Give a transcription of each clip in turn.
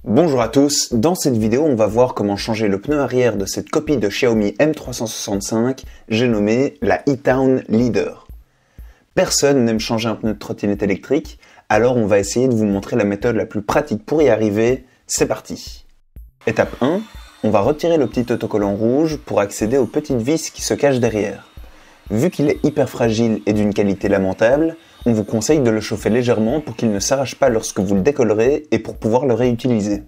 Bonjour à tous, dans cette vidéo on va voir comment changer le pneu arrière de cette copie de Xiaomi M365, j'ai nommé la e-Town Leader. Personne n'aime changer un pneu de trottinette électrique, alors on va essayer de vous montrer la méthode la plus pratique pour y arriver, c'est parti. Étape 1, on va retirer le petit autocollant rouge pour accéder aux petites vis qui se cachent derrière. Vu qu'il est hyper fragile et d'une qualité lamentable, on vous conseille de le chauffer légèrement pour qu'il ne s'arrache pas lorsque vous le décollerez et pour pouvoir le réutiliser.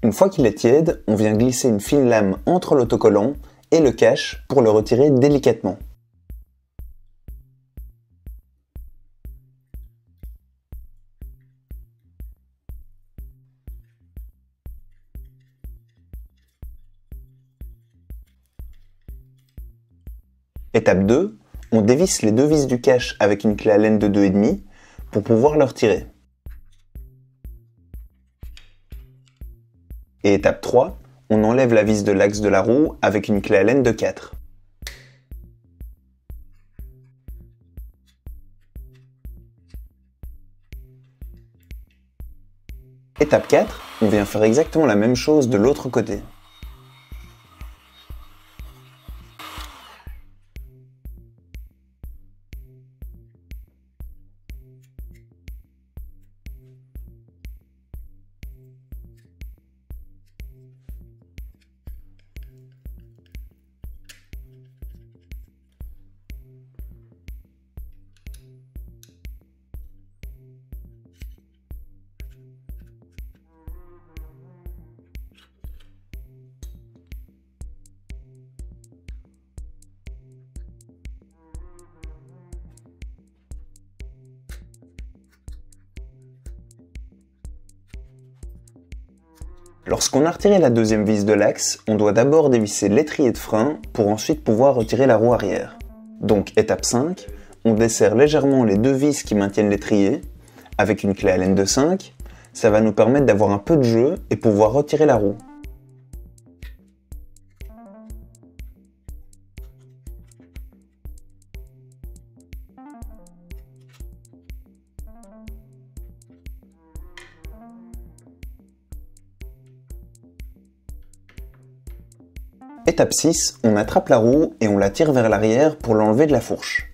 Une fois qu'il est tiède, on vient glisser une fine lame entre l'autocollant et le cache pour le retirer délicatement. Étape 2, on dévisse les deux vis du cache avec une clé Allen de 2,5 pour pouvoir le retirer. Et étape 3, on enlève la vis de l'axe de la roue avec une clé Allen de 4. Étape 4, on vient faire exactement la même chose de l'autre côté. Lorsqu'on a retiré la deuxième vis de l'axe, on doit d'abord dévisser l'étrier de frein pour ensuite pouvoir retirer la roue arrière. Donc étape 5, on desserre légèrement les deux vis qui maintiennent l'étrier avec une clé Allen de 5, ça va nous permettre d'avoir un peu de jeu et pouvoir retirer la roue. Étape 6, on attrape la roue et on la tire vers l'arrière pour l'enlever de la fourche.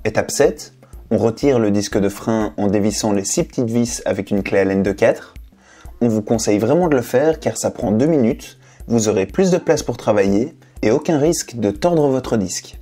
Étape 7, on retire le disque de frein en dévissant les 6 petites vis avec une clé Allen de 4. On vous conseille vraiment de le faire car ça prend 2 minutes, vous aurez plus de place pour travailler et aucun risque de tordre votre disque.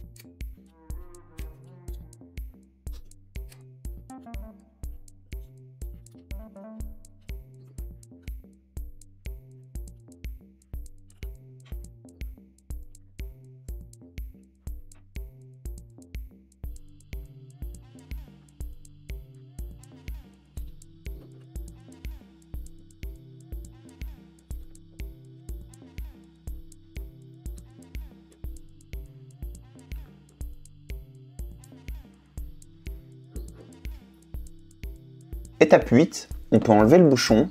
Étape 8, on peut enlever le bouchon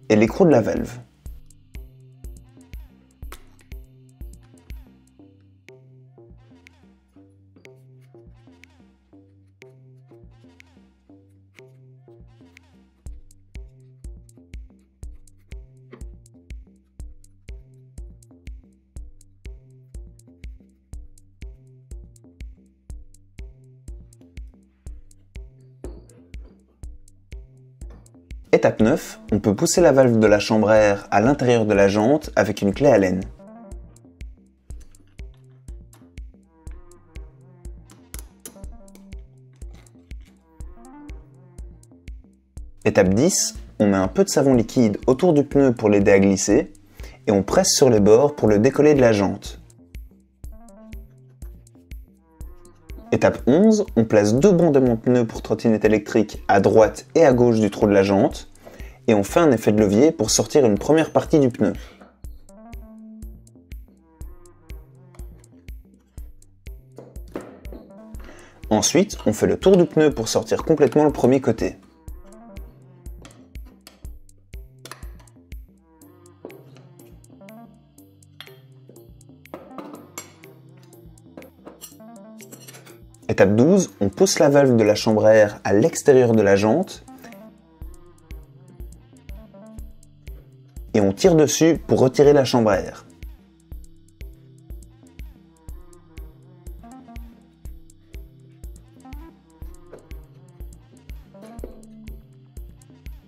et l'écrou de la valve. Étape 9, on peut pousser la valve de la chambre à air à l'intérieur de la jante avec une clé Allen. Étape 10, on met un peu de savon liquide autour du pneu pour l'aider à glisser et on presse sur les bords pour le décoller de la jante. Étape 11, on place 2 bandes de monte-pneus pour trottinette électrique à droite et à gauche du trou de la jante et on fait un effet de levier pour sortir une première partie du pneu. Ensuite, on fait le tour du pneu pour sortir complètement le premier côté. Étape 12, on pousse la valve de la chambre à air à l'extérieur de la jante et on tire dessus pour retirer la chambre à air.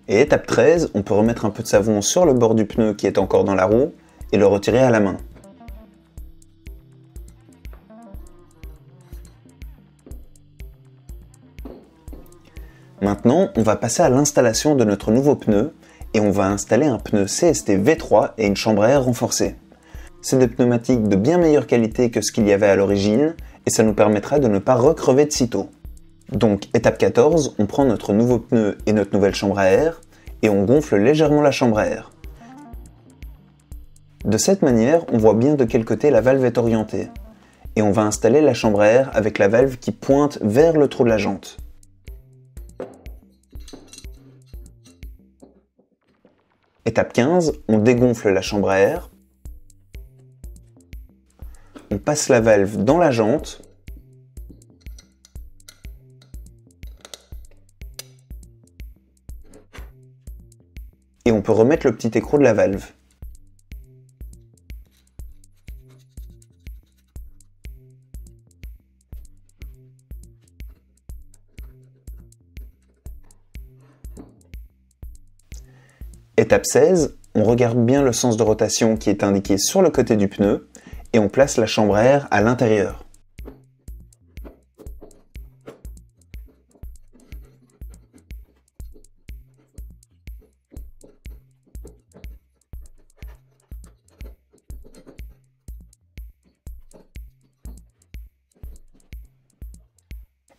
Et étape 13, on peut remettre un peu de savon sur le bord du pneu qui est encore dans la roue et le retirer à la main. Maintenant, on va passer à l'installation de notre nouveau pneu et on va installer un pneu CST V3 et une chambre à air renforcée. C'est des pneumatiques de bien meilleure qualité que ce qu'il y avait à l'origine et ça nous permettra de ne pas recrever de sitôt. Donc étape 14, on prend notre nouveau pneu et notre nouvelle chambre à air et on gonfle légèrement la chambre à air. De cette manière, on voit bien de quel côté la valve est orientée. Et on va installer la chambre à air avec la valve qui pointe vers le trou de la jante. Étape 15, on dégonfle la chambre à air. On passe la valve dans la jante. Et on peut remettre le petit écrou de la valve. Étape 16, on regarde bien le sens de rotation qui est indiqué sur le côté du pneu et on place la chambre à air à l'intérieur.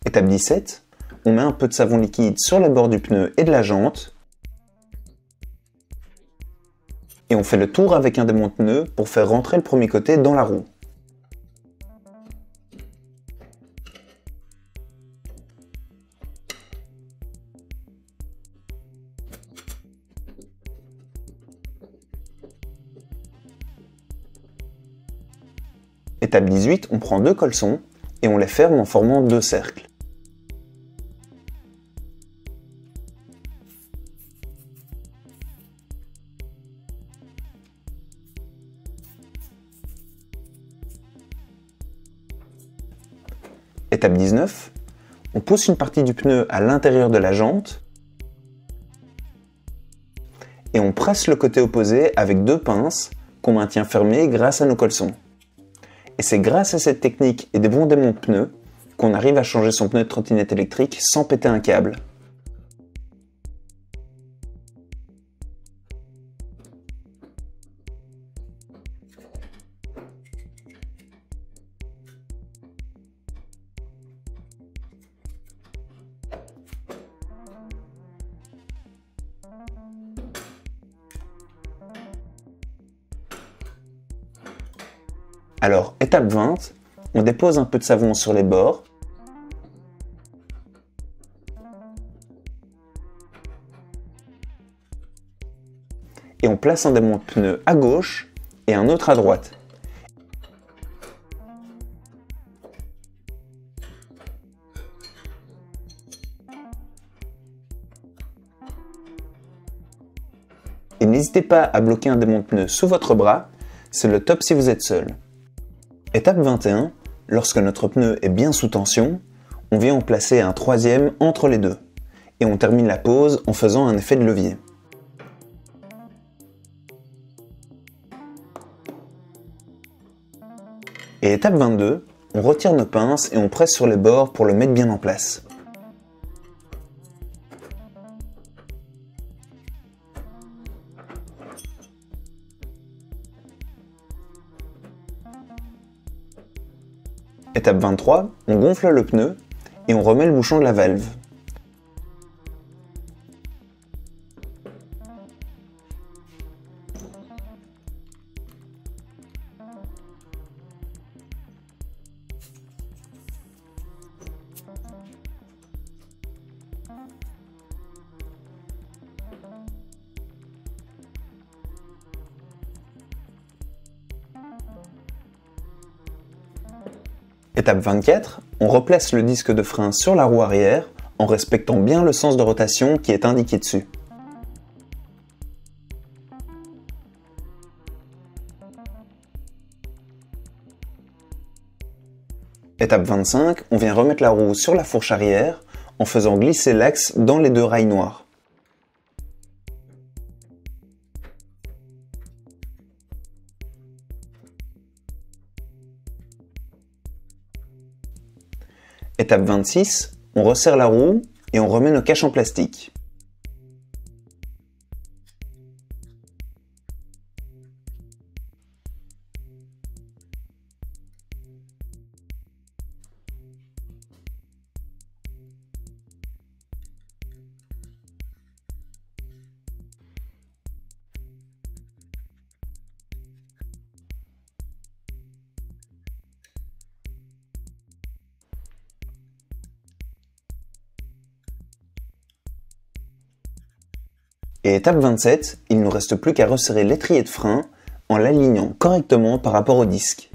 Étape 17, on met un peu de savon liquide sur les bords du pneu et de la jante. Et on fait le tour avec un démonte-pneu pour faire rentrer le premier côté dans la roue. Étape 18, on prend deux colsons et on les ferme en formant deux cercles. Étape 19, on pousse une partie du pneu à l'intérieur de la jante et on presse le côté opposé avec deux pinces qu'on maintient fermées grâce à nos colsons. Et c'est grâce à cette technique et des bons démonte-pneus qu'on arrive à changer son pneu de trottinette électrique sans péter un câble. Alors, étape 20, on dépose un peu de savon sur les bords. Et on place un démonte-pneu à gauche et un autre à droite. Et n'hésitez pas à bloquer un démonte-pneu sous votre bras, c'est le top si vous êtes seul. Étape 21, lorsque notre pneu est bien sous tension, on vient en placer un troisième entre les deux. Et on termine la pose en faisant un effet de levier. Et étape 22, on retire nos pinces et on presse sur les bords pour le mettre bien en place. Étape 23, on gonfle le pneu et on remet le bouchon de la valve. Étape 24, on replace le disque de frein sur la roue arrière en respectant bien le sens de rotation qui est indiqué dessus. Étape 25, on vient remettre la roue sur la fourche arrière en faisant glisser l'axe dans les deux rails noirs. Étape 26, on resserre la roue et on remet nos caches en plastique. Et étape 27, il ne nous reste plus qu'à resserrer l'étrier de frein en l'alignant correctement par rapport au disque.